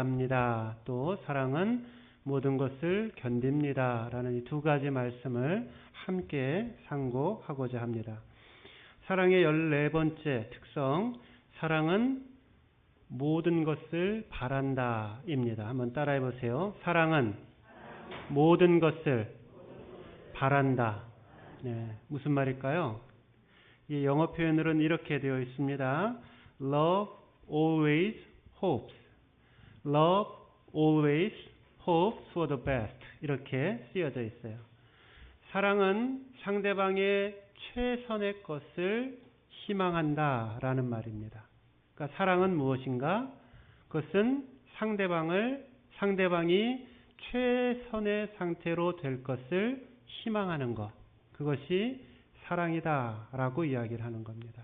이해합니다. 또 사랑은 모든 것을 견딥니다. 라는 이 두 가지 말씀을 함께 상고하고자 합니다. 사랑의 14번째 특성, 사랑은 모든 것을 바란다 입니다. 한번 따라해 보세요. 사랑은 모든 것을 바란다. 네, 무슨 말일까요? 이 영어 표현으로는 이렇게 되어 있습니다. Love always hopes. Love always hopes for the best. 이렇게 쓰여져 있어요. 사랑은 상대방의 최선의 것을 희망한다 라는 말입니다. 그러니까 사랑은 무엇인가? 그것은 상대방이 최선의 상태로 될 것을 희망하는 것. 그것이 사랑이다 라고 이야기를 하는 겁니다.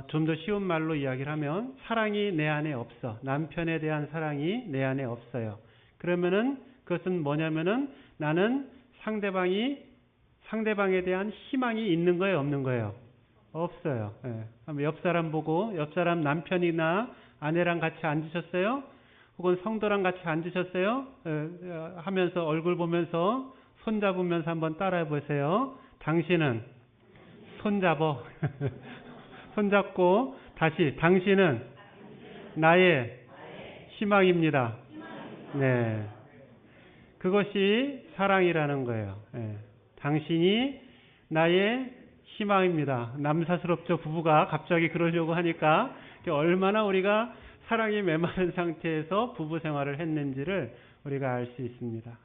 좀 더 쉬운 말로 이야기를 하면 사랑이 내 안에 없어. 남편에 대한 사랑이 내 안에 없어요. 그러면은 그것은 뭐냐면은 나는 상대방에 대한 희망이 있는 거예요, 없는 거예요? 없어요. 예. 옆 사람 보고 옆 사람 남편이나 아내랑 같이 앉으셨어요? 혹은 성도랑 같이 앉으셨어요? 하면서 얼굴 보면서 손 잡으면서 한번 따라해 보세요. 당신은 손잡어. 손잡고 다시 당신은 나의 희망입니다. 네. 그것이 사랑이라는 거예요. 네. 당신이 나의 희망입니다. 남사스럽죠. 부부가 갑자기 그러려고 하니까 얼마나 우리가 사랑이 메마른 상태에서 부부 생활을 했는지를 우리가 알 수 있습니다.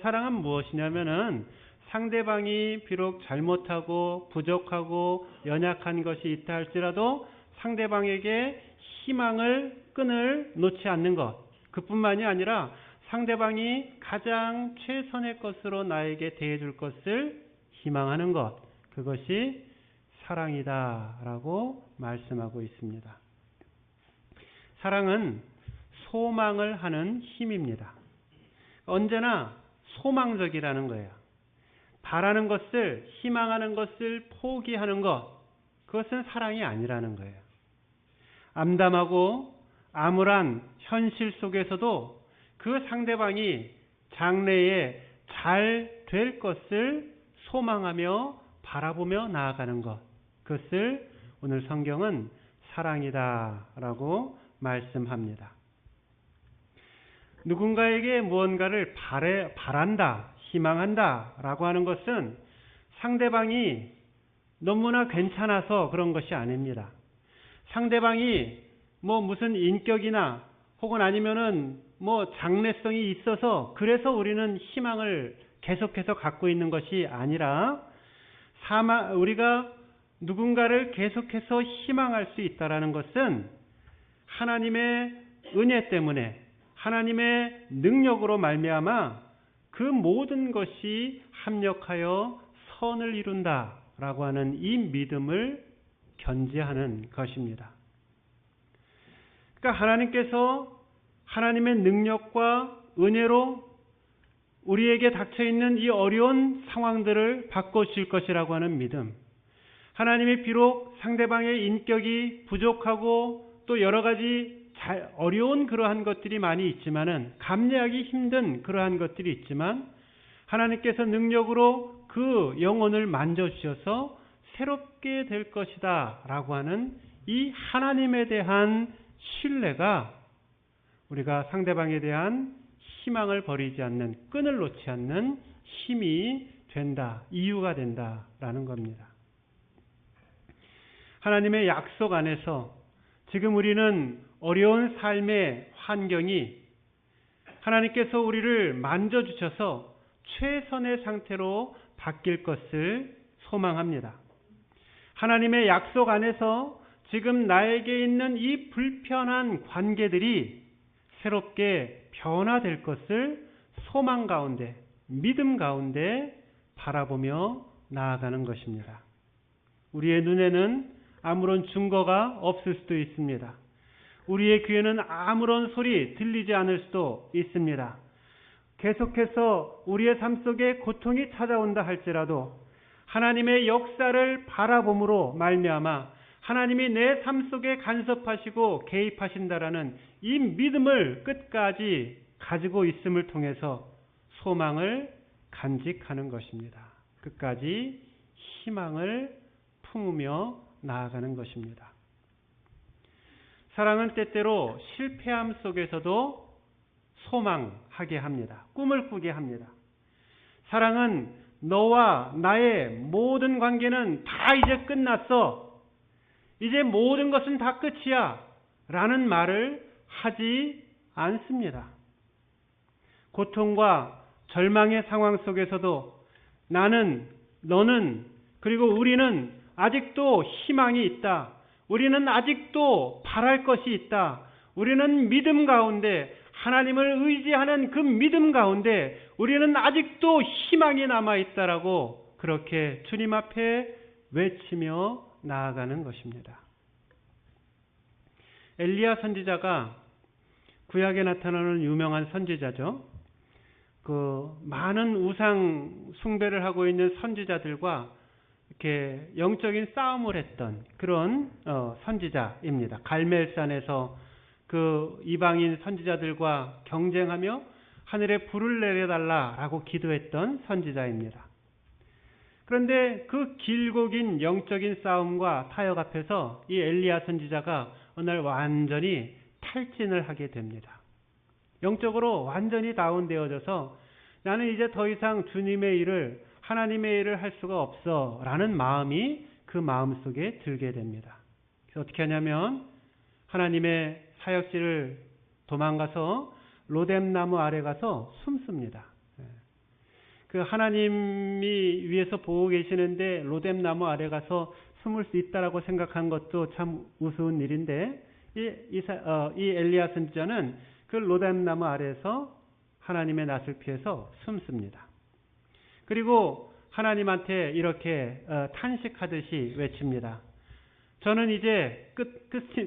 사랑은 무엇이냐면은 상대방이 비록 잘못하고 부족하고 연약한 것이 있다 할지라도 상대방에게 끈을 놓지 않는 것. 그뿐만이 아니라 상대방이 가장 최선의 것으로 나에게 대해줄 것을 희망하는 것. 그것이 사랑이다라고 말씀하고 있습니다. 사랑은 소망을 하는 힘입니다. 언제나 소망적이라는 거예요. 바라는 것을, 희망하는 것을 포기하는 것, 그것은 사랑이 아니라는 거예요. 암담하고 암울한 현실 속에서도 그 상대방이 장래에 잘 될 것을 소망하며 바라보며 나아가는 것, 그것을 오늘 성경은 사랑이다라고 말씀합니다. 누군가에게 무언가를 바란다, 희망한다 라고 하는 것은 상대방이 너무나 괜찮아서 그런 것이 아닙니다. 상대방이 무슨 인격이나 혹은 아니면은 장래성이 있어서 그래서 우리는 희망을 계속해서 갖고 있는 것이 아니라 우리가 누군가를 계속해서 희망할 수 있다라는 것은 하나님의 은혜 때문에 하나님의 능력으로 말미암아 그 모든 것이 합력하여 선을 이룬다라고 하는 이 믿음을 견지하는 것입니다. 그러니까 하나님께서 하나님의 능력과 은혜로 우리에게 닥쳐있는 이 어려운 상황들을 바꿔주실 것이라고 하는 믿음. 하나님이 비록 상대방의 인격이 부족하고 또 여러 가지 어려운 그러한 것들이 많이 있지만은 감내하기 힘든 그러한 것들이 있지만 하나님께서 능력으로 그 영혼을 만져주셔서 새롭게 될 것이다 라고 하는 이 하나님에 대한 신뢰가 우리가 상대방에 대한 희망을 버리지 않는, 끈을 놓지 않는 힘이 된다, 이유가 된다라는 겁니다. 하나님의 약속 안에서 지금 우리는 어려운 삶의 환경이 하나님께서 우리를 만져주셔서 최선의 상태로 바뀔 것을 소망합니다. 하나님의 약속 안에서 지금 나에게 있는 이 불편한 관계들이 새롭게 변화될 것을 소망 가운데, 믿음 가운데 바라보며 나아가는 것입니다. 우리의 눈에는 아무런 증거가 없을 수도 있습니다. 우리의 귀에는 아무런 소리 들리지 않을 수도 있습니다. 계속해서 우리의 삶 속에 고통이 찾아온다 할지라도 하나님의 역사를 바라봄으로 말미암아 하나님이 내 삶 속에 간섭하시고 개입하신다라는 이 믿음을 끝까지 가지고 있음을 통해서 소망을 간직하는 것입니다. 끝까지 희망을 품으며 나아가는 것입니다. 사랑은 때때로 실패함 속에서도 소망하게 합니다. 꿈을 꾸게 합니다. 사랑은 너와 나의 모든 관계는 다 이제 끝났어. 이제 모든 것은 다 끝이야. 라는 말을 하지 않습니다. 고통과 절망의 상황 속에서도 나는, 너는, 그리고 우리는 아직도 희망이 있다. 우리는 아직도 바랄 것이 있다. 우리는 믿음 가운데, 하나님을 의지하는 그 믿음 가운데 우리는 아직도 희망이 남아있다라고 그렇게 주님 앞에 외치며 나아가는 것입니다. 엘리야 선지자가 구약에 나타나는 유명한 선지자죠. 그 많은 우상 숭배를 하고 있는 선지자들과 이렇게 영적인 싸움을 했던 그런 선지자입니다. 갈멜산에서 그 이방인 선지자들과 경쟁하며 하늘에 불을 내려달라라고 기도했던 선지자입니다. 그런데 그 길고 긴 영적인 싸움과 타협 앞에서 이 엘리야 선지자가 어느 날 완전히 탈진을 하게 됩니다. 영적으로 완전히 다운되어져서 나는 이제 더 이상 주님의 일을, 하나님의 일을 할 수가 없어 라는 마음이 그 마음속에 들게 됩니다. 그래서 어떻게 하냐면 하나님의 사역지를 도망가서 로뎀나무 아래 가서 숨습니다. 그 하나님이 위에서 보고 계시는데 로뎀나무 아래 가서 숨을 수 있다라고 생각한 것도 참 우스운 일인데 이 엘리야 선지자는 그 로뎀나무 아래에서 하나님의 낯을 피해서 숨습니다. 그리고 하나님한테 이렇게 탄식하듯이 외칩니다. 저는 이제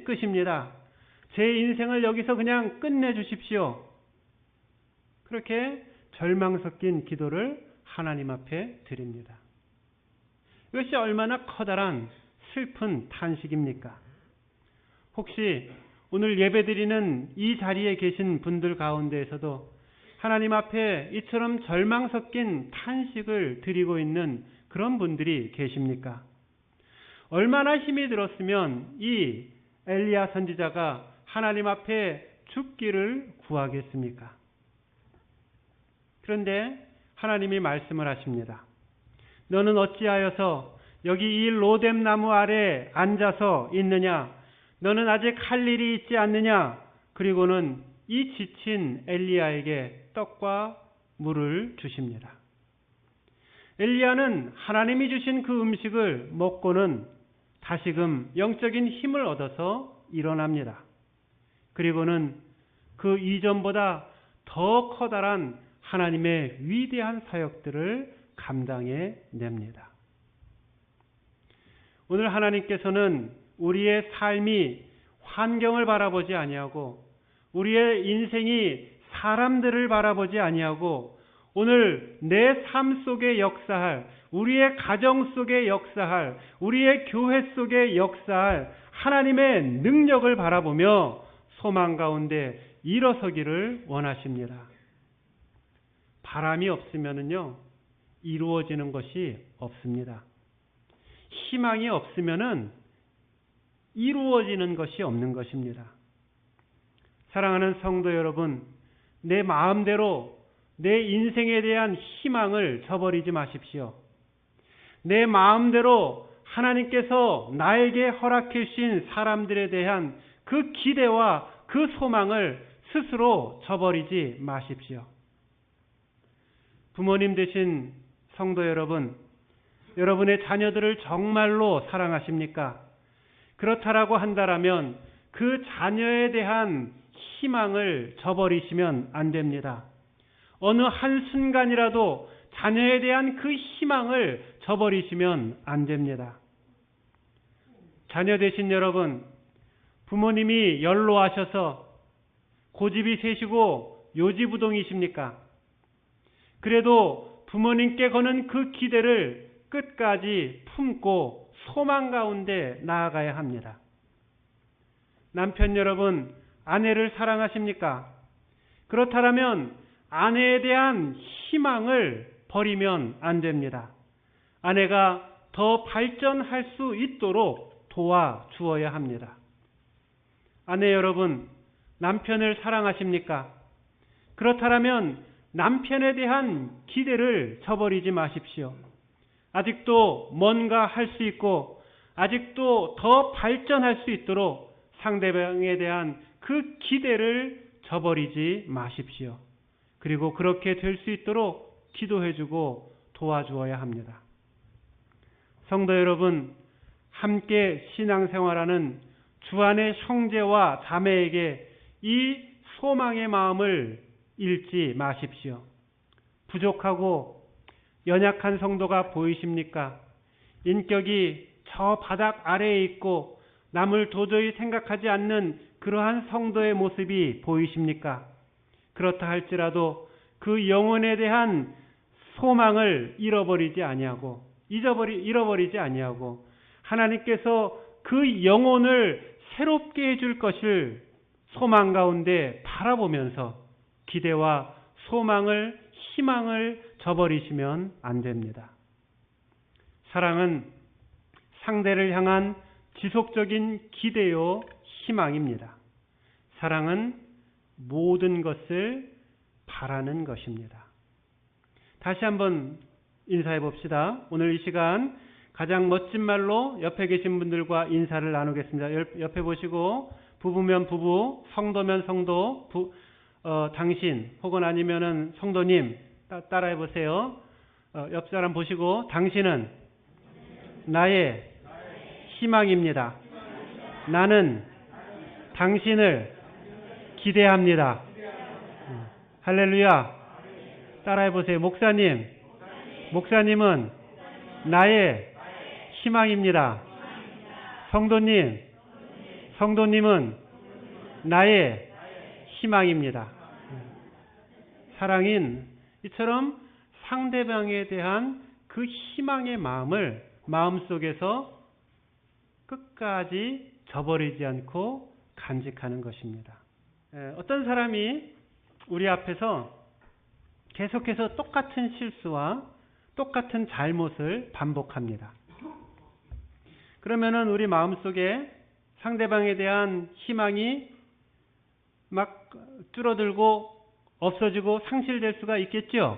끝입니다. 제 인생을 여기서 그냥 끝내주십시오. 그렇게 절망 섞인 기도를 하나님 앞에 드립니다. 이것이 얼마나 커다란 슬픈 탄식입니까? 혹시 오늘 예배드리는 이 자리에 계신 분들 가운데에서도 하나님 앞에 이처럼 절망 섞인 탄식을 드리고 있는 그런 분들이 계십니까? 얼마나 힘이 들었으면 이 엘리야 선지자가 하나님 앞에 죽기를 구하겠습니까? 그런데 하나님이 말씀을 하십니다. 너는 어찌하여서 여기 이 로뎀나무 아래 앉아서 있느냐? 너는 아직 할 일이 있지 않느냐? 그리고는 이 지친 엘리야에게 떡과 물을 주십니다. 엘리야는 하나님이 주신 그 음식을 먹고는 다시금 영적인 힘을 얻어서 일어납니다. 그리고는 그 이전보다 더 커다란 하나님의 위대한 사역들을 감당해 냅니다. 오늘 하나님께서는 우리의 삶이 환경을 바라보지 아니하고 우리의 인생이 사람들을 바라보지 아니하고 오늘 내 삶 속에 역사할, 우리의 가정 속에 역사할, 우리의 교회 속에 역사할 하나님의 능력을 바라보며 소망 가운데 일어서기를 원하십니다. 바람이 없으면은요, 이루어지는 것이 없습니다. 희망이 없으면은 이루어지는 것이 없는 것입니다. 사랑하는 성도 여러분, 내 마음대로 내 인생에 대한 희망을 저버리지 마십시오. 내 마음대로 하나님께서 나에게 허락해 주신 사람들에 대한 그 기대와 그 소망을 스스로 저버리지 마십시오. 부모님 되신 성도 여러분, 여러분의 자녀들을 정말로 사랑하십니까? 그렇다라고 한다면 그 자녀에 대한 희망을 저버리시면 안 됩니다. 어느 한순간이라도 자녀에 대한 그 희망을 저버리시면 안 됩니다. 자녀 되신 여러분, 부모님이 연로하셔서 고집이 세시고 요지부동이십니까? 그래도 부모님께 거는 그 기대를 끝까지 품고 소망 가운데 나아가야 합니다. 남편 여러분, 아내를 사랑하십니까? 그렇다면 아내에 대한 희망을 버리면 안 됩니다. 아내가 더 발전할 수 있도록 도와주어야 합니다. 아내 여러분, 남편을 사랑하십니까? 그렇다면 남편에 대한 기대를 저버리지 마십시오. 아직도 뭔가 할 수 있고 아직도 더 발전할 수 있도록 상대방에 대한 그 기대를 저버리지 마십시오. 그리고 그렇게 될 수 있도록 기도해주고 도와주어야 합니다. 성도 여러분, 함께 신앙생활하는 주안의 형제와 자매에게 이 소망의 마음을 잃지 마십시오. 부족하고 연약한 성도가 보이십니까? 인격이 저 바닥 아래에 있고 남을 도저히 생각하지 않는 그러한 성도의 모습이 보이십니까? 그렇다 할지라도 그 영혼에 대한 소망을 잃어버리지 아니하고 하나님께서 그 영혼을 새롭게 해줄 것을 소망 가운데 바라보면서 기대와 소망을, 희망을 저버리시면 안 됩니다. 사랑은 상대를 향한 지속적인 기대요, 희망입니다. 사랑은 모든 것을 바라는 것입니다. 다시 한번 인사해 봅시다. 오늘 이 시간 가장 멋진 말로 옆에 계신 분들과 인사를 나누겠습니다. 옆에 보시고 부부면 부부, 성도면 성도, 당신 혹은 아니면은 성도님 따라해 보세요. 옆 사람 보시고 당신은 나의 희망입니다. 나는 당신을 기대합니다. 할렐루야. 따라해 보세요. 목사님은 나의 희망입니다. 성도님은 나의 희망입니다. 사랑인 이처럼 상대방에 대한 그 희망의 마음을 마음속에서 끝까지 저버리지 않고 간직하는 것입니다. 어떤 사람이 우리 앞에서 계속해서 똑같은 실수와 똑같은 잘못을 반복합니다. 그러면은 우리 마음속에 상대방에 대한 희망이 막 줄어들고 없어지고 상실될 수가 있겠죠.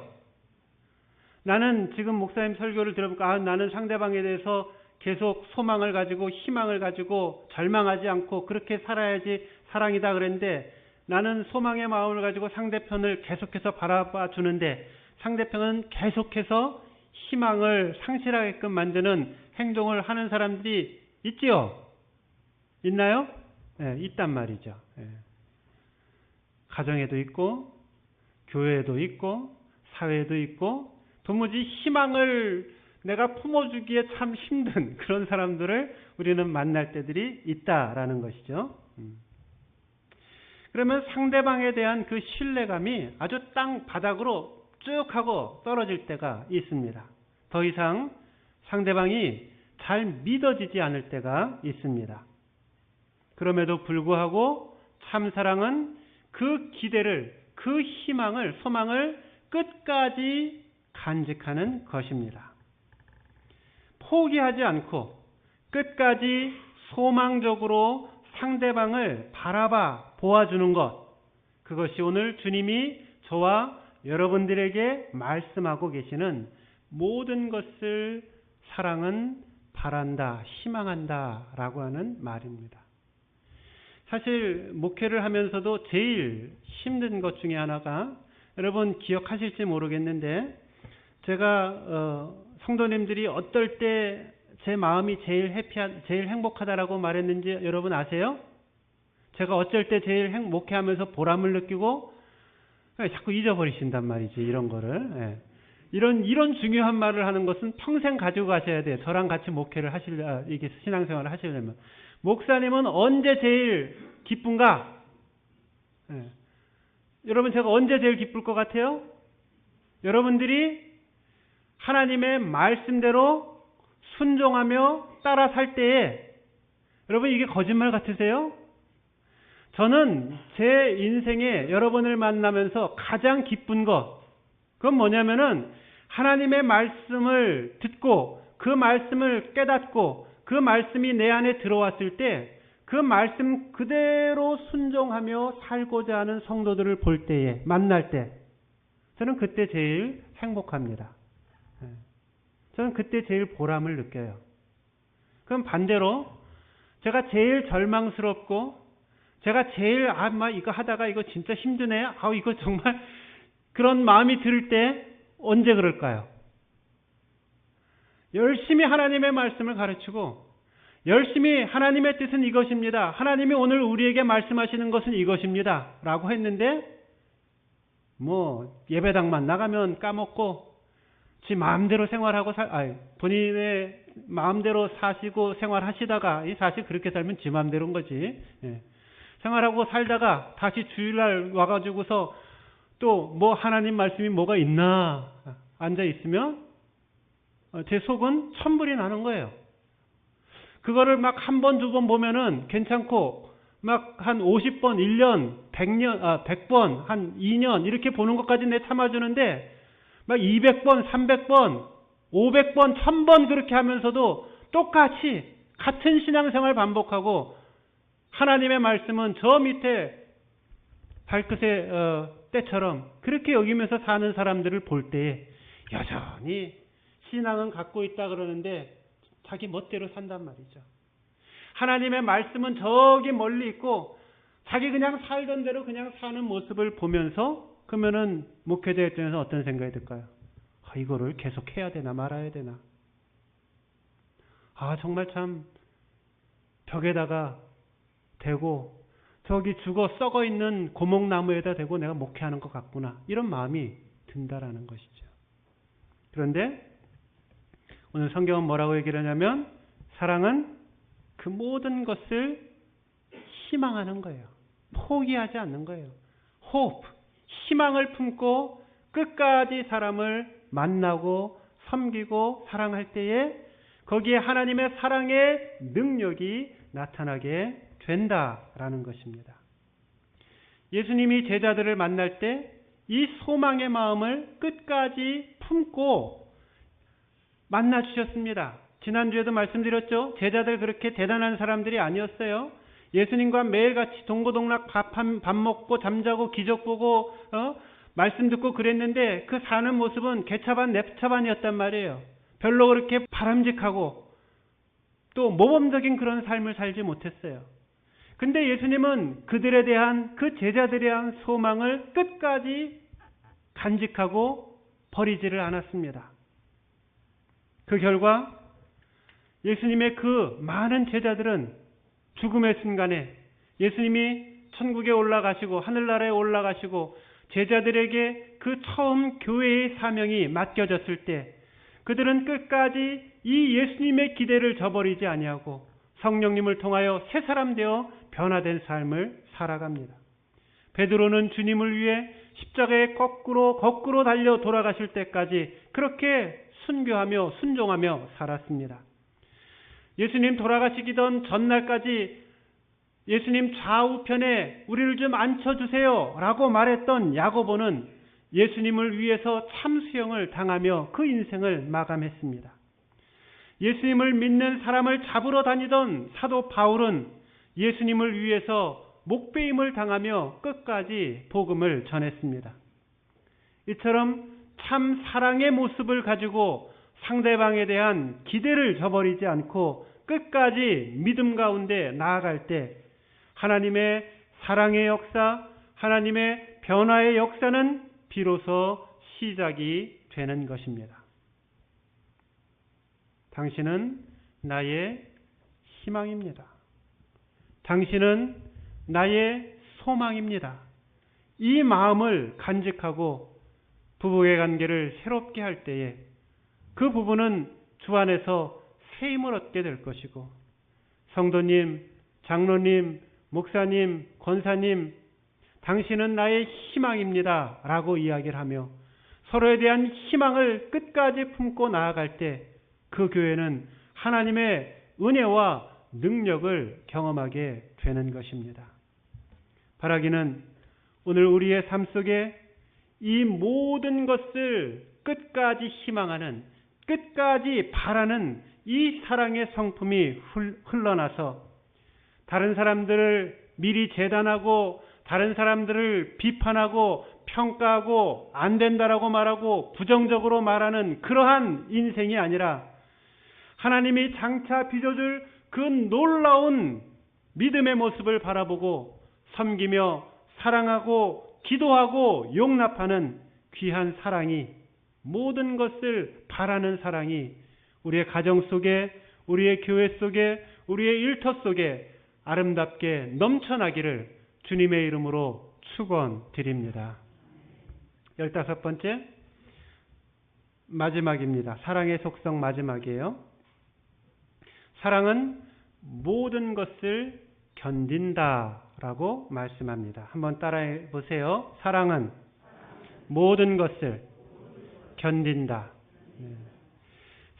나는 지금 목사님 설교를 들어보니까 나는 상대방에 대해서 계속 소망을 가지고 희망을 가지고 절망하지 않고 그렇게 살아야지 사랑이다 그랬는데 나는 소망의 마음을 가지고 상대편을 계속해서 바라봐 주는데 상대편은 계속해서 희망을 상실하게끔 만드는 행동을 하는 사람들이 있지요? 있나요? 네, 있단 말이죠. 네. 가정에도 있고 교회에도 있고 사회에도 있고 도무지 희망을 내가 품어주기에 참 힘든 그런 사람들을 우리는 만날 때들이 있다라는 것이죠. 그러면 상대방에 대한 그 신뢰감이 아주 땅 바닥으로 쭉 하고 떨어질 때가 있습니다. 더 이상 상대방이 잘 믿어지지 않을 때가 있습니다. 그럼에도 불구하고 참사랑은 그 기대를, 그 희망을, 소망을 끝까지 간직하는 것입니다. 포기하지 않고 끝까지 소망적으로 상대방을 바라봐 보아주는 것, 그것이 오늘 주님이 저와 여러분들에게 말씀하고 계시는 모든 것을 사랑은 바란다, 희망한다 라고 하는 말입니다. 사실 목회를 하면서도 제일 힘든 것 중에 하나가 여러분 기억하실지 모르겠는데 제가 성도님들이 어떨 때 제 마음이 제일 제일 행복하다라고 말했는지 여러분 아세요? 제가 어쩔 때 제일 목회하면서 보람을 느끼고 자꾸 잊어버리신단 말이지 이런 거를. 예. 이런 중요한 말을 하는 것은 평생 가지고 가셔야 돼요. 저랑 같이 목회를 이게 신앙생활을 하시려면. 목사님은 언제 제일 기쁜가? 예. 여러분 제가 언제 제일 기쁠 것 같아요? 여러분들이 하나님의 말씀대로 순종하며 따라 살 때에 여러분 이게 거짓말 같으세요? 저는 제 인생에 여러분을 만나면서 가장 기쁜 것, 그건 뭐냐면은 하나님의 말씀을 듣고 그 말씀을 깨닫고 그 말씀이 내 안에 들어왔을 때 그 말씀 그대로 순종하며 살고자 하는 성도들을 볼 때에, 만날 때, 저는 그때 제일 행복합니다. 저는 그때 제일 보람을 느껴요. 그럼 반대로 제가 제일 절망스럽고 제가 제일 이거 하다가 이거 진짜 힘드네. 이거 정말 그런 마음이 들 때 언제 그럴까요? 열심히 하나님의 말씀을 가르치고 열심히 하나님의 뜻은 이것입니다. 하나님이 오늘 우리에게 말씀하시는 것은 이것입니다. 라고 했는데 예배당만 나가면 까먹고 지 마음대로 생활하고 본인의 마음대로 사시고 생활하시다가 사실 그렇게 살면 지 마음대로인 거지. 생활하고 살다가 다시 주일날 와가지고서 또 하나님 말씀이 뭐가 있나 앉아 있으면 제 속은 천불이 나는 거예요. 그거를 한 번, 두 번 보면은 괜찮고 한 50번, 1년, 100번, 한 2년 이렇게 보는 것까지 내 참아주는데 200번, 300번, 500번, 1000번 그렇게 하면서도 똑같이 같은 신앙생활 반복하고 하나님의 말씀은 저 밑에 발끝의 때처럼 그렇게 여기면서 사는 사람들을 볼 때에 여전히 신앙은 갖고 있다 그러는데 자기 멋대로 산단 말이죠. 하나님의 말씀은 저기 멀리 있고 자기 그냥 살던 대로 그냥 사는 모습을 보면서 그러면은 목회자 입장에서 어떤 생각이 들까요? 이거를 계속 해야 되나 말아야 되나? 정말 참 벽에다가 대고 저기 죽어 썩어 있는 고목나무에다 대고 내가 목회하는 것 같구나. 이런 마음이 든다라는 것이죠. 그런데 오늘 성경은 뭐라고 얘기를 하냐면 사랑은 그 모든 것을 희망하는 거예요. 포기하지 않는 거예요. hope, 희망을 품고 끝까지 사람을 만나고 섬기고 사랑할 때에 거기에 하나님의 사랑의 능력이 나타나게 된다라는 것입니다. 예수님이 제자들을 만날 때 이 소망의 마음을 끝까지 품고 만나 주셨습니다. 지난주에도 말씀드렸죠. 제자들 그렇게 대단한 사람들이 아니었어요. 예수님과 매일같이 동고동락 밥 먹고 잠자고 기적 보고 말씀 듣고 그랬는데 그 사는 모습은 개차반 냅차반이었단 말이에요. 별로 그렇게 바람직하고 또 모범적인 그런 삶을 살지 못했어요. 근데 예수님은 그들에 대한 그 제자들에 대한 소망을 끝까지 간직하고 버리지를 않았습니다. 그 결과 예수님의 그 많은 제자들은 죽음의 순간에 예수님이 천국에 올라가시고 하늘나라에 올라가시고 제자들에게 그 처음 교회의 사명이 맡겨졌을 때 그들은 끝까지 이 예수님의 기대를 저버리지 아니하고 성령님을 통하여 새 사람 되어 변화된 삶을 살아갑니다. 베드로는 주님을 위해 십자가에 거꾸로 달려 돌아가실 때까지 그렇게 순교하며 순종하며 살았습니다. 예수님 돌아가시기 전날까지 예수님 좌우편에 우리를 좀 앉혀주세요 라고 말했던 야고보는 예수님을 위해서 참수형을 당하며 그 인생을 마감했습니다. 예수님을 믿는 사람을 잡으러 다니던 사도 바울은 예수님을 위해서 목베임을 당하며 끝까지 복음을 전했습니다. 이처럼 참 사랑의 모습을 가지고 상대방에 대한 기대를 저버리지 않고 끝까지 믿음 가운데 나아갈 때 하나님의 사랑의 역사, 하나님의 변화의 역사는 비로소 시작이 되는 것입니다. 당신은 나의 희망입니다. 당신은 나의 소망입니다. 이 마음을 간직하고 부부의 관계를 새롭게 할 때에 그 부부는 주 안에서 새 힘을 얻게 될 것이고 성도님, 장로님, 목사님, 권사님, 당신은 나의 희망입니다 라고 이야기를 하며 서로에 대한 희망을 끝까지 품고 나아갈 때 그 교회는 하나님의 은혜와 능력을 경험하게 되는 것입니다. 바라기는 오늘 우리의 삶 속에 이 모든 것을 끝까지 희망하는, 끝까지 바라는 이 사랑의 성품이 흘러나서 다른 사람들을 미리 재단하고 다른 사람들을 비판하고 평가하고 안 된다라고 말하고 부정적으로 말하는 그러한 인생이 아니라 하나님이 장차 빚어줄 그 놀라운 믿음의 모습을 바라보고 섬기며 사랑하고 기도하고 용납하는 귀한 사랑이, 모든 것을 바라는 사랑이 우리의 가정 속에, 우리의 교회 속에, 우리의 일터 속에 아름답게 넘쳐나기를 주님의 이름으로 축원드립니다. 15번째 마지막입니다. 사랑의 속성 마지막이에요. 사랑은 모든 것을 견딘다라고 말씀합니다. 한번 따라해 보세요. 사랑은 모든 것을 견딘다.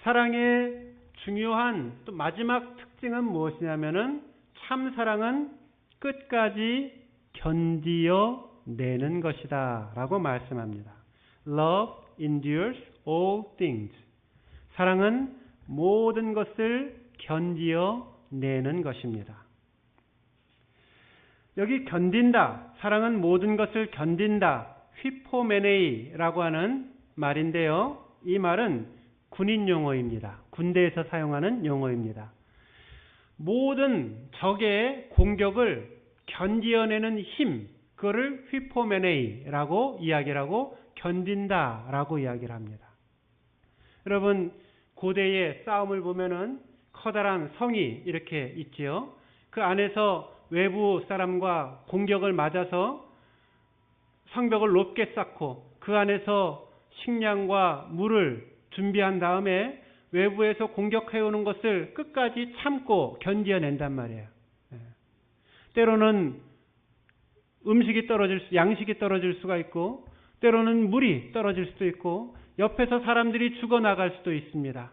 사랑의 중요한 또 마지막 특징은 무엇이냐면은 참 사랑은 끝까지 견디어 내는 것이다 라고 말씀합니다. Love endures all things. 사랑은 모든 것을 견디어 내는 것입니다. 여기 견딘다, 사랑은 모든 것을 견딘다, 휘포메네이라고 하는 말인데요. 이 말은 군인 용어입니다. 군대에서 사용하는 용어입니다. 모든 적의 공격을 견디어내는 힘, 그거를 휘포메네이라고 이야기를 하고 견딘다라고 이야기를 합니다. 여러분, 고대의 싸움을 보면은 커다란 성이 이렇게 있지요. 그 안에서 외부 사람과 공격을 맞아서 성벽을 높게 쌓고 그 안에서 식량과 물을 준비한 다음에 외부에서 공격해오는 것을 끝까지 참고 견디어낸단 말이에요. 때로는 양식이 떨어질 수가 있고, 때로는 물이 떨어질 수도 있고, 옆에서 사람들이 죽어나갈 수도 있습니다.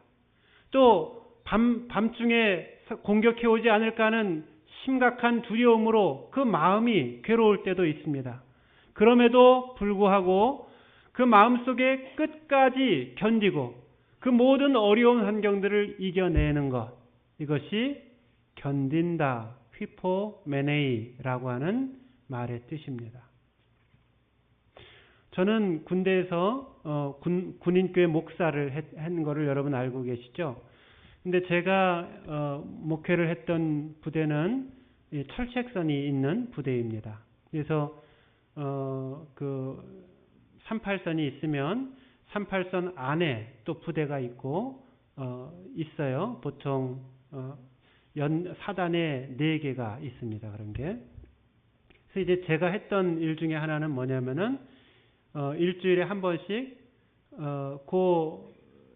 또 밤중에 공격해오지 않을까 하는 심각한 두려움으로 그 마음이 괴로울 때도 있습니다. 그럼에도 불구하고 그 마음속에 끝까지 견디고 그 모든 어려운 환경들을 이겨내는 것, 이것이 견딘다, 휘포메네이라고 하는 말의 뜻입니다. 저는 군대에서 군인교회 목사를 한 거를 여러분 알고 계시죠? 근데 제가 목회를 했던 부대는 철책선이 있는 부대입니다. 그래서 그 38선이 있으면 38선 안에 또 부대가 있고 있어요. 보통 사단에 4개가 있습니다. 그런 게. 그래서 이제 제가 했던 일 중에 하나는 뭐냐면은 일주일에 한 번씩 그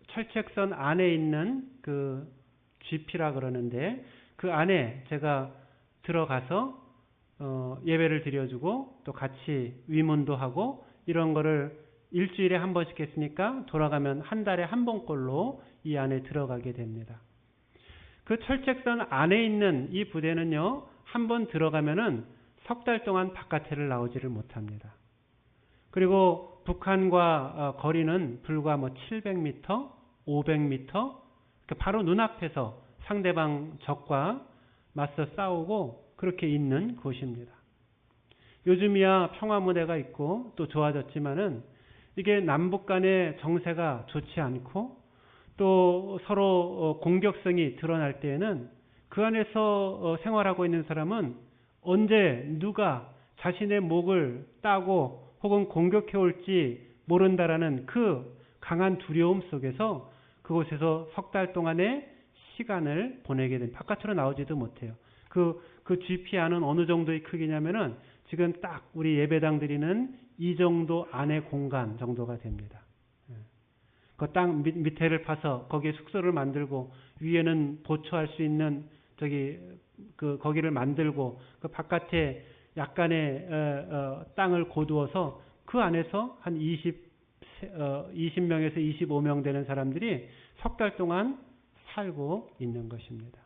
철책선 안에 있는 그 GP라 그러는데 그 안에 제가 들어가서 예배를 드려주고 또 같이 위문도 하고 이런 거를 일주일에 한 번씩 했으니까 돌아가면 한 달에 한 번꼴로 이 안에 들어가게 됩니다. 그 철책선 안에 있는 이 부대는요, 한 번 들어가면은 석 달 동안 바깥에를 나오지를 못합니다. 그리고 북한과 거리는 불과 700m, 500m, 바로 눈앞에서 상대방 적과 맞서 싸우고 그렇게 있는 곳입니다. 요즘이야 평화무대가 있고 또 좋아졌지만은 이게 남북 간의 정세가 좋지 않고 또 서로 공격성이 드러날 때에는 그 안에서 생활하고 있는 사람은 언제 누가 자신의 목을 따고 혹은 공격해 올지 모른다라는 그 강한 두려움 속에서 그곳에서 석 달 동안의 시간을 보내게 됩니다. 바깥으로 나오지도 못해요. 그 GP 안은 어느 정도의 크기냐면은 지금 딱 우리 예배당 드리는 이 정도 안의 공간 정도가 됩니다. 그 땅 밑에를 파서 거기에 숙소를 만들고 위에는 보초할 수 있는 거기를 만들고 그 바깥에 약간의 땅을 고두어서 그 안에서 한 20명에서 25명 되는 사람들이 석 달 동안 살고 있는 것입니다.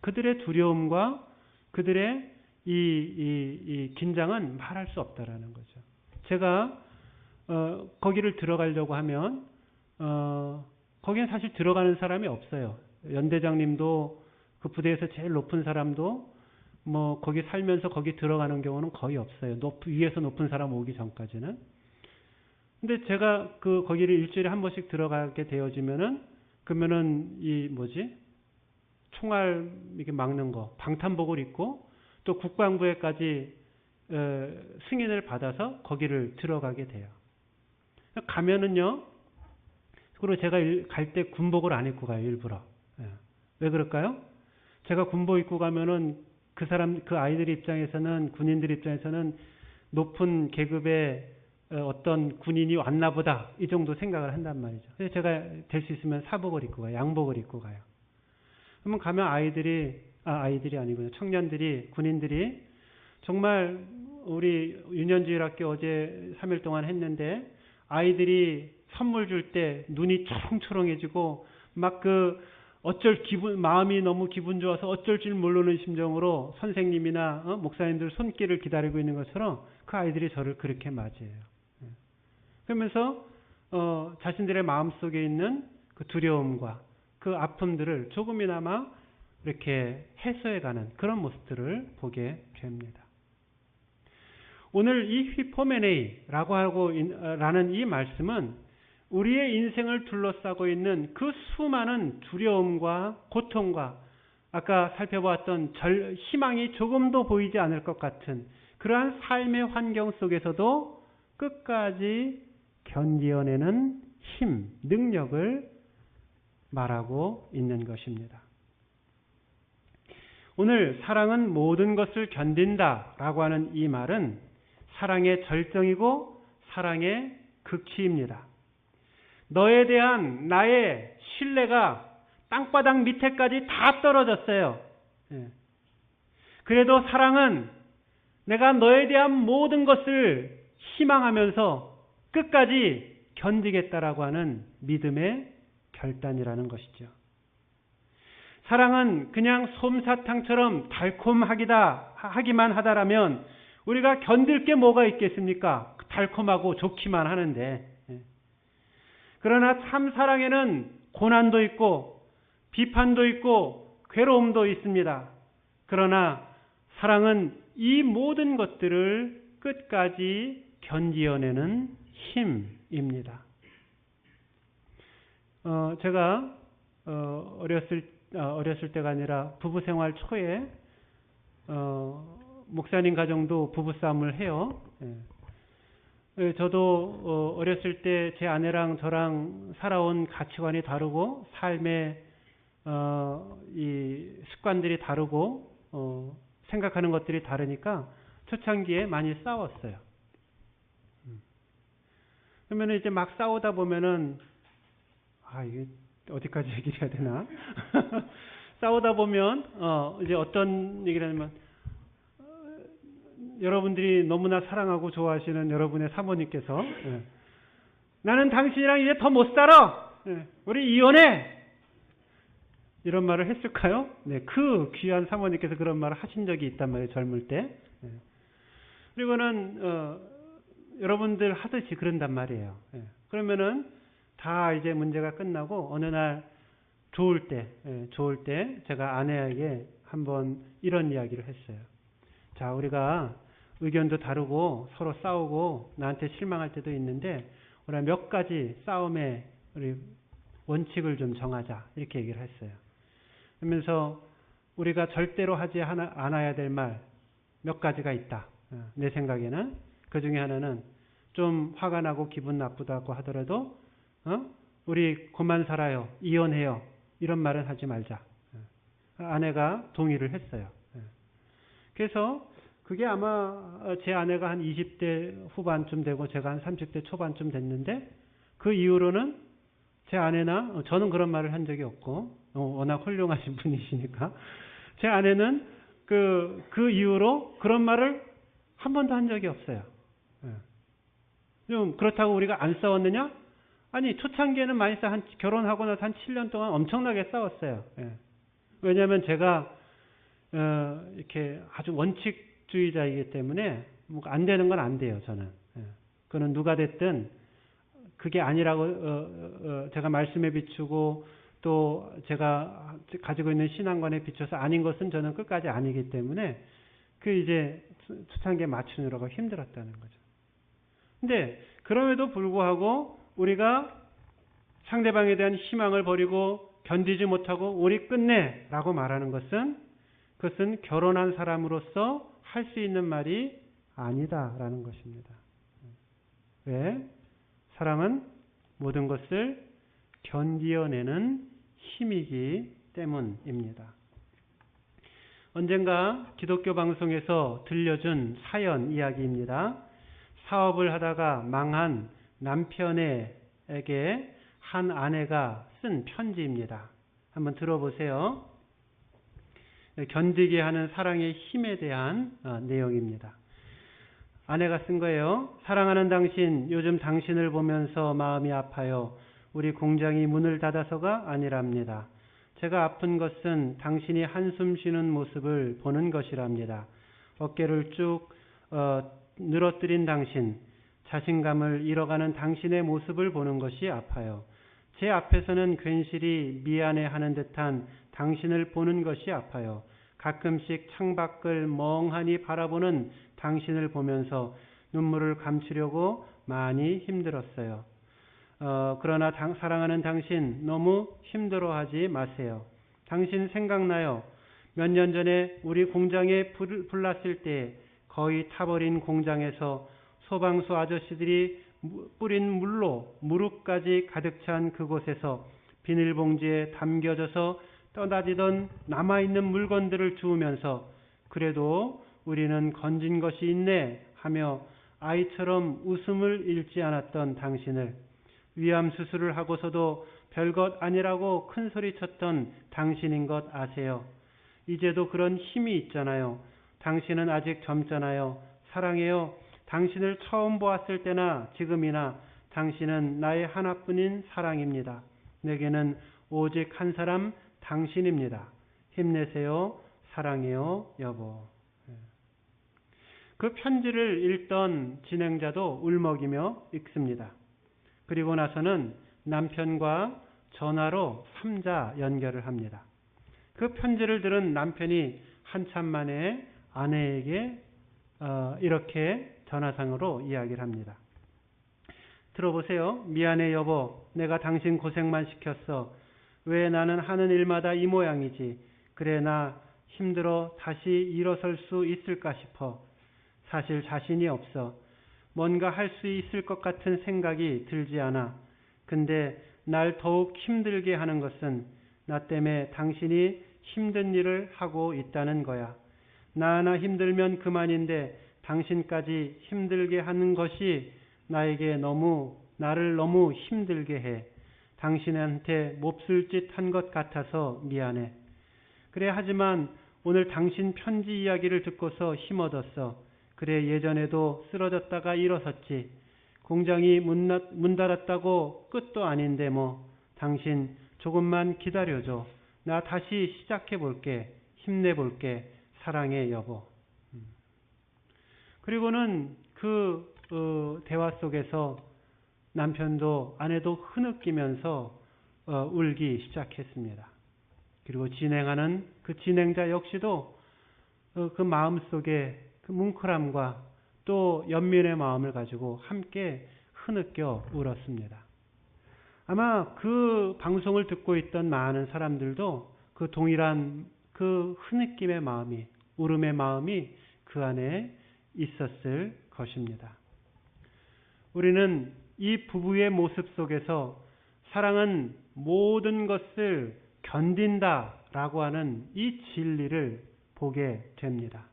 그들의 두려움과 그들의 이 긴장은 말할 수 없다라는 거죠. 제가 거기를 들어가려고 하면 거기는 사실 들어가는 사람이 없어요. 연대장님도 그 부대에서 제일 높은 사람도 뭐 거기 살면서 거기 들어가는 경우는 거의 없어요. 위에서 높은 사람 오기 전까지는. 근데 제가 거기를 일주일에 한 번씩 들어가게 되어지면은 그러면은 총알 이렇게 막는 거 방탄복을 입고 또 국방부에까지 승인을 받아서 거기를 들어가게 돼요. 가면은요. 그리고 제가 갈 때 군복을 안 입고 가요, 일부러. 왜 그럴까요? 제가 군복 입고 가면은 그 아이들 입장에서는, 군인들 입장에서는 높은 계급의 어떤 군인이 왔나 보다, 이 정도 생각을 한단 말이죠. 그래서 제가 될 수 있으면 사복을 입고 가요, 양복을 입고 가요. 그러면 가면 아이들이 아니고요. 청년들이, 군인들이 정말 우리 유년주일학교 어제 3일 동안 했는데 아이들이 선물 줄 때 눈이 초롱초롱해지고 막 마음이 너무 기분 좋아서 어쩔 줄 모르는 심정으로 선생님이나 목사님들 손길을 기다리고 있는 것처럼 그 아이들이 저를 그렇게 맞이해요. 그러면서 자신들의 마음속에 있는 그 두려움과 그 아픔들을 조금이나마 이렇게 해소해가는 그런 모습들을 보게 됩니다. 오늘 이 휘포메네이라는 이 말씀은 우리의 인생을 둘러싸고 있는 그 수많은 두려움과 고통과 아까 살펴보았던 희망이 조금도 보이지 않을 것 같은 그러한 삶의 환경 속에서도 끝까지 견디어내는 힘, 능력을 말하고 있는 것입니다. 오늘 사랑은 모든 것을 견딘다라고 하는 이 말은 사랑의 절정이고 사랑의 극치입니다. 너에 대한 나의 신뢰가 땅바닥 밑에까지 다 떨어졌어요. 그래도 사랑은 내가 너에 대한 모든 것을 희망하면서 끝까지 견디겠다라고 하는 믿음의 결단이라는 것이죠. 사랑은 그냥 솜사탕처럼 하기만 하다라면 우리가 견딜 게 뭐가 있겠습니까? 달콤하고 좋기만 하는데. 그러나 참 사랑에는 고난도 있고 비판도 있고 괴로움도 있습니다. 그러나 사랑은 이 모든 것들을 끝까지 견디어내는 힘입니다. 제가 어렸을 때가 아니라 부부 생활 초에 목사님 가정도 부부싸움을 해요. 저도 어렸을 때 제 아내랑 저랑 살아온 가치관이 다르고 삶의 이 습관들이 다르고 생각하는 것들이 다르니까 초창기에 많이 싸웠어요. 그러면 이제 막 싸우다 보면은 이게 어디까지 얘기를 해야 되나? 싸우다 보면 이제 어떤 얘기를 하냐면 여러분들이 너무나 사랑하고 좋아하시는 여러분의 사모님께서 나는 당신이랑 이제 더 못 살아. 우리 이혼해. 이런 말을 했을까요? 네, 그 귀한 사모님께서 그런 말을 하신 적이 있단 말이에요. 젊을 때. 그리고는 여러분들 하듯이 그런단 말이에요. 그러면은 다 이제 문제가 끝나고 어느 날 좋을 때 제가 아내에게 한번 이런 이야기를 했어요. 자, 우리가 의견도 다르고 서로 싸우고 나한테 실망할 때도 있는데 우리가 몇 가지 싸움의 우리 원칙을 좀 정하자. 이렇게 얘기를 했어요. 그러면서 우리가 절대로 하지 않아야 될 말 몇 가지가 있다. 내 생각에는 그 중에 하나는 좀 화가 나고 기분 나쁘다고 하더라도 우리 그만 살아요. 이혼해요. 이런 말은 하지 말자. 아내가 동의를 했어요. 그래서 그게 아마 제 아내가 한 20대 후반쯤 되고 제가 한 30대 초반쯤 됐는데 그 이후로는 제 아내나 저는 그런 말을 한 적이 없고 워낙 훌륭하신 분이시니까 제 아내는 그 이후로 그런 말을 한 번도 한 적이 없어요. 좀 그렇다고 우리가 안 싸웠느냐? 아니 초창기에는 많이 결혼하고 나서 한 7년 동안 엄청나게 싸웠어요. 왜냐하면 제가 이렇게 아주 규칙주의자이기 때문에 뭐 안 되는 건 안 돼요. 저는. 그거는 누가 됐든 그게 아니라고 제가 말씀에 비추고 또 제가 가지고 있는 신앙관에 비춰서 아닌 것은 저는 끝까지 아니기 때문에 그 이제 초창기에 맞추느라고 힘들었다는 거죠. 근데 그럼에도 불구하고 우리가 상대방에 대한 희망을 버리고 견디지 못하고 우리 끝내 라고 말하는 것은 그것은 결혼한 사람으로서 할 수 있는 말이 아니다라는 것입니다. 왜? 사랑은 모든 것을 견디어내는 힘이기 때문입니다. 언젠가 기독교 방송에서 들려준 사연 이야기입니다. 사업을 하다가 망한 남편에게 한 아내가 쓴 편지입니다. 한번 들어보세요. 견디게 하는 사랑의 힘에 대한 내용입니다. 아내가 쓴 거예요. 사랑하는 당신, 요즘 당신을 보면서 마음이 아파요. 우리 공장이 문을 닫아서가 아니랍니다. 제가 아픈 것은 당신이 한숨 쉬는 모습을 보는 것이랍니다. 어깨를 쭉 늘어뜨린 당신, 자신감을 잃어가는 당신의 모습을 보는 것이 아파요. 제 앞에서는 괜시리 미안해하는 듯한 당신을 보는 것이 아파요. 가끔씩 창밖을 멍하니 바라보는 당신을 보면서 눈물을 감추려고 많이 힘들었어요. 그러나 사랑하는 당신 너무 힘들어하지 마세요. 당신 생각나요? 몇 년 전에 우리 공장에 불을 났을 때 거의 타버린 공장에서 소방서 아저씨들이 뿌린 물로 무릎까지 가득 찬 그곳에서 비닐봉지에 담겨져서 떠다니던 남아있는 물건들을 주우면서 그래도 우리는 건진 것이 있네 하며 아이처럼 웃음을 잃지 않았던 당신을, 위암 수술을 하고서도 별것 아니라고 큰소리쳤던 당신인 것 아세요? 이제도 그런 힘이 있잖아요. 당신은 아직 젊잖아요. 사랑해요. 당신을 처음 보았을 때나 지금이나 당신은 나의 하나뿐인 사랑입니다. 내게는 오직 한 사람 당신입니다. 힘내세요. 사랑해요, 여보. 그 편지를 읽던 진행자도 울먹이며 읽습니다. 그리고 나서는 남편과 전화로 3자 연결을 합니다. 그 편지를 들은 남편이 한참 만에 아내에게 이렇게 전화상으로 이야기를 합니다. 들어보세요. 미안해 여보. 내가 당신 고생만 시켰어. 왜 나는 하는 일마다 이 모양이지. 그래 나 힘들어 다시 일어설 수 있을까 싶어. 사실 자신이 없어. 뭔가 할 수 있을 것 같은 생각이 들지 않아. 근데 날 더욱 힘들게 하는 것은 나 때문에 당신이 힘든 일을 하고 있다는 거야. 나 하나 힘들면 그만인데 당신까지 힘들게 하는 것이 나를 너무 힘들게 해. 당신한테 몹쓸 짓 한 것 같아서 미안해. 그래 하지만 오늘 당신 편지 이야기를 듣고서 힘얻었어. 그래 예전에도 쓰러졌다가 일어섰지. 공장이 문 닫았다고 끝도 아닌데 뭐. 당신 조금만 기다려줘. 나 다시 시작해볼게. 힘내볼게. 사랑해 여보. 그리고는 그 대화 속에서 남편도 아내도 흐느끼면서 울기 시작했습니다. 그리고 진행하는 그 진행자 역시도 그 마음속에 그 뭉클함과 또 연민의 마음을 가지고 함께 흐느껴 울었습니다. 아마 그 방송을 듣고 있던 많은 사람들도 그 동일한 그 흐느낌의 마음이, 울음의 마음이 그 안에 있었을 것입니다. 우리는 이 부부의 모습 속에서 사랑은 모든 것을 견딘다라고 하는 이 진리를 보게 됩니다.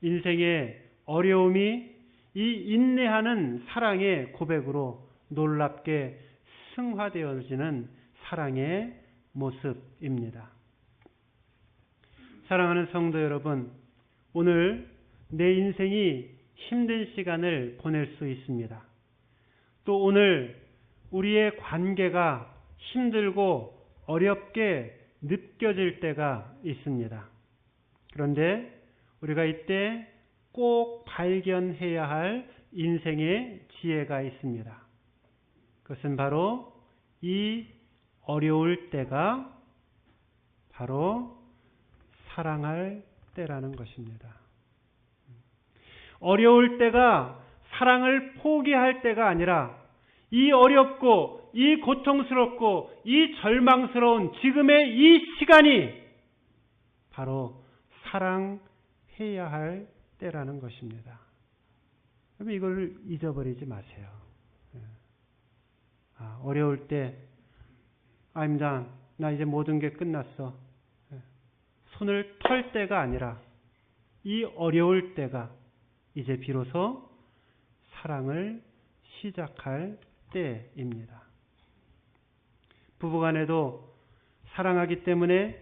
인생의 어려움이 이 인내하는 사랑의 고백으로 놀랍게 승화되어지는 사랑의 모습입니다. 사랑하는 성도 여러분, 오늘 내 인생이 힘든 시간을 보낼 수 있습니다. 또 오늘 우리의 관계가 힘들고 어렵게 느껴질 때가 있습니다. 그런데 우리가 이때 꼭 발견해야 할 인생의 지혜가 있습니다. 그것은 바로 이 어려울 때가 바로 사랑할 때라는 것입니다. 어려울 때가 사랑을 포기할 때가 아니라 이 어렵고 이 고통스럽고 이 절망스러운 지금의 이 시간이 바로 사랑해야 할 때라는 것입니다. 그럼 이걸 잊어버리지 마세요. 어려울 때 I'm done. 나 이제 모든 게 끝났어. 손을 털 때가 아니라 이 어려울 때가 이제 비로소 사랑을 시작할 때입니다. 부부간에도 사랑하기 때문에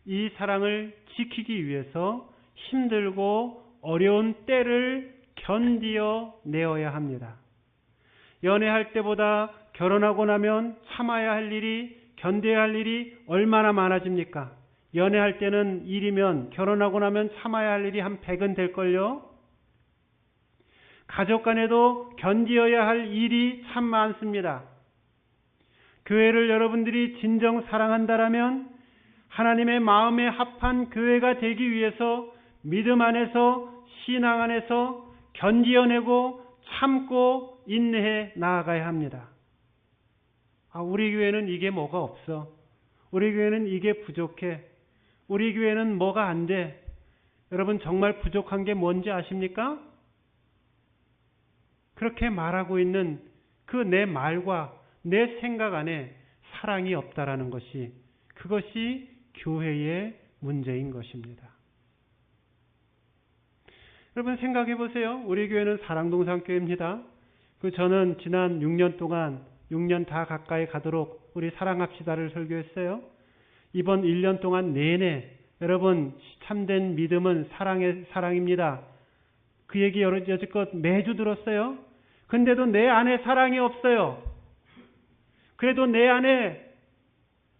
이 사랑을 지키기 위해서 힘들고 어려운 때를 견디어 내어야 합니다. 연애할 때보다 결혼하고 나면 참아야 할 일이, 견뎌야 할 일이 얼마나 많아집니까? 연애할 때는 1이면 결혼하고 나면 참아야 할 일이 한 100은 될걸요? 가족 간에도 견디어야 할 일이 참 많습니다. 교회를 여러분들이 진정 사랑한다라면 하나님의 마음에 합한 교회가 되기 위해서 믿음 안에서 신앙 안에서 견디어내고 참고 인내해 나아가야 합니다. 우리 교회는 이게 뭐가 없어. 우리 교회는 이게 부족해. 우리 교회는 뭐가 안 돼. 여러분 정말 부족한 게 뭔지 아십니까? 그렇게 말하고 있는 그 내 말과 내 생각 안에 사랑이 없다라는 것이, 그것이 교회의 문제인 것입니다. 여러분 생각해 보세요. 우리 교회는 사랑동산교회입니다. 저는 지난 6년 동안 6년 다 가까이 가도록 우리 사랑합시다를 설교했어요. 이번 1년 동안 내내 여러분 참된 믿음은 사랑입니다. 그 얘기 여지껏 매주 들었어요. 근데도 내 안에 사랑이 없어요. 그래도 내 안에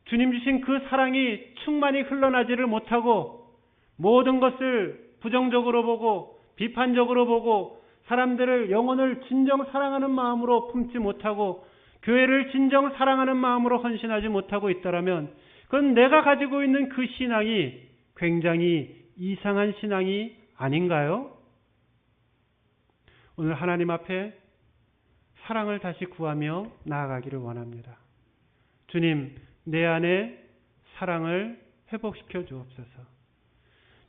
주님 주신 그 사랑이 충만히 흘러나지를 못하고 모든 것을 부정적으로 보고 비판적으로 보고 사람들을 영혼을 진정 사랑하는 마음으로 품지 못하고 교회를 진정 사랑하는 마음으로 헌신하지 못하고 있다라면 그건 내가 가지고 있는 그 신앙이 굉장히 이상한 신앙이 아닌가요? 오늘 하나님 앞에 사랑을 다시 구하며 나아가기를 원합니다. 주님, 내 안에 사랑을 회복시켜 주옵소서.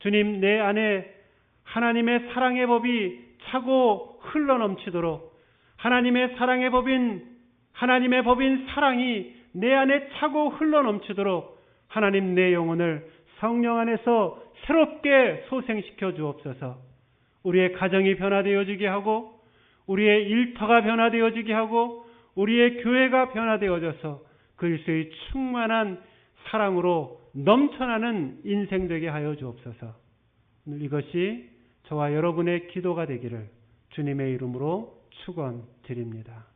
주님, 내 안에 하나님의 사랑의 법이 차고 흘러넘치도록 하나님의 사랑의 법인 사랑이 내 안에 차고 흘러넘치도록 하나님 내 영혼을 성령 안에서 새롭게 소생시켜 주옵소서. 우리의 가정이 변화되어지게 하고 우리의 일터가 변화되어지게 하고 우리의 교회가 변화되어져서 그리스도의 충만한 사랑으로 넘쳐나는 인생 되게 하여 주옵소서. 이것이 저와 여러분의 기도가 되기를 주님의 이름으로 축원드립니다.